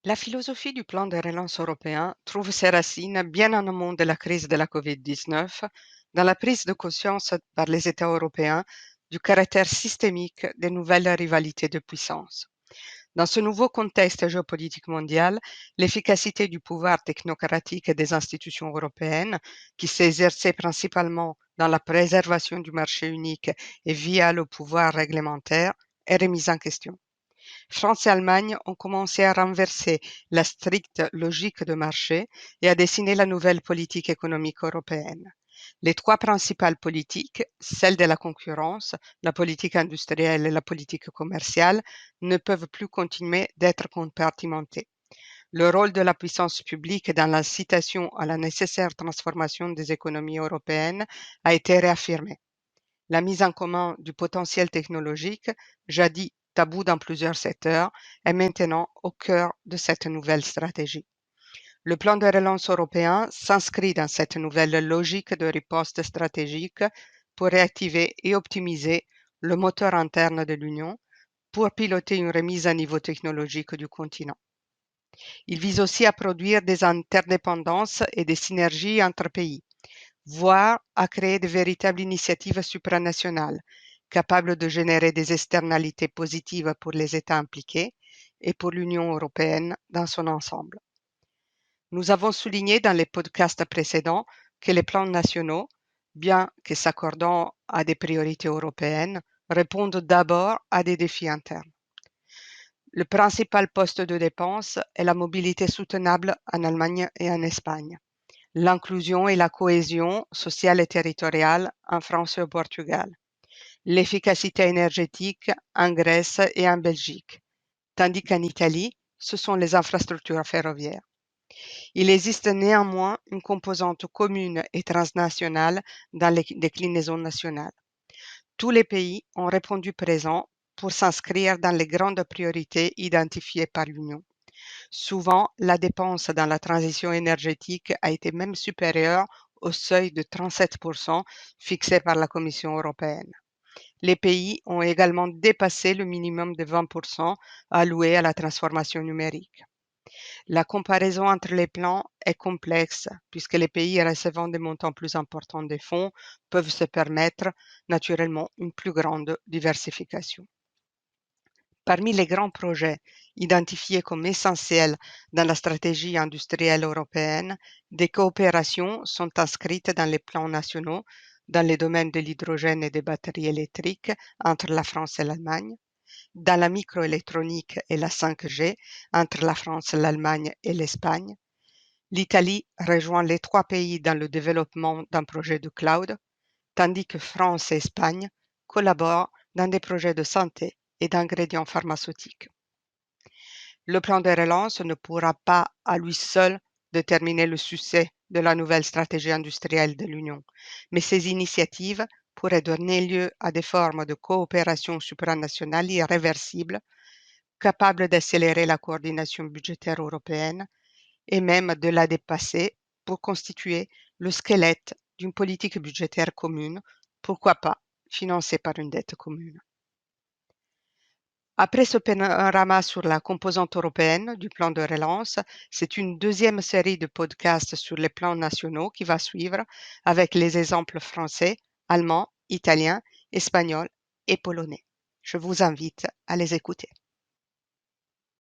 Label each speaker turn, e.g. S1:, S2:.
S1: La philosophie du plan de relance européen trouve ses racines bien en amont de la crise de la COVID-19, dans la prise de conscience par les États européens du caractère systémique des nouvelles rivalités de puissance. Dans ce nouveau contexte géopolitique mondial, l'efficacité du pouvoir technocratique des institutions européennes, qui s'exerçait principalement dans la préservation du marché unique et via le pouvoir réglementaire, est remise en question. France et Allemagne ont commencé à renverser la stricte logique de marché et à dessiner la nouvelle politique économique européenne. Les trois principales politiques, celle de la concurrence, la politique industrielle et la politique commerciale, ne peuvent plus continuer d'être compartimentées. Le rôle de la puissance publique dans l'incitation à la nécessaire transformation des économies européennes a été réaffirmé. La mise en commun du potentiel technologique, jadis tabou dans plusieurs secteurs, est maintenant au cœur de cette nouvelle stratégie. Le plan de relance européen s'inscrit dans cette nouvelle logique de riposte stratégique pour réactiver et optimiser le moteur interne de l'Union pour piloter une remise à niveau technologique du continent. Il vise aussi à produire des interdépendances et des synergies entre pays, voire à créer de véritables initiatives supranationales, capables de générer des externalités positives pour les États impliqués et pour l'Union européenne dans son ensemble. Nous avons souligné dans les podcasts précédents que les plans nationaux, bien que s'accordant à des priorités européennes, répondent d'abord à des défis internes. Le principal poste de dépense est la mobilité soutenable en Allemagne et en Espagne, l'inclusion et la cohésion sociale et territoriale en France et au Portugal, l'efficacité énergétique en Grèce et en Belgique, tandis qu'en Italie, ce sont les infrastructures ferroviaires. Il existe néanmoins une composante commune et transnationale dans les déclinaisons nationales. Tous les pays ont répondu présent pour s'inscrire dans les grandes priorités identifiées par l'Union. Souvent, la dépense dans la transition énergétique a été même supérieure au seuil de 37% fixé par la Commission européenne. Les pays ont également dépassé le minimum de 20% alloué à la transformation numérique. La comparaison entre les plans est complexe puisque les pays recevant des montants plus importants des fonds peuvent se permettre naturellement une plus grande diversification. Parmi les grands projets identifiés comme essentiels dans la stratégie industrielle européenne, des coopérations sont inscrites dans les plans nationaux dans les domaines de l'hydrogène et des batteries électriques entre la France et l'Allemagne, dans la microélectronique et la 5G entre la France, l'Allemagne et l'Espagne. L'Italie rejoint les trois pays dans le développement d'un projet de cloud, tandis que France et Espagne collaborent dans des projets de santé et d'ingrédients pharmaceutiques. Le plan de relance ne pourra pas à lui seul déterminer le succès de la nouvelle stratégie industrielle de l'Union, mais ces initiatives pourraient donner lieu à des formes de coopération supranationale irréversibles, capables d'accélérer la coordination budgétaire européenne et même de la dépasser pour constituer le squelette d'une politique budgétaire commune, pourquoi pas financée par une dette commune. Après ce panorama sur la composante européenne du plan de relance, c'est une deuxième série de podcasts sur les plans nationaux qui va suivre avec les exemples français, allemands, italiens, espagnols et polonais. Je vous invite à les écouter.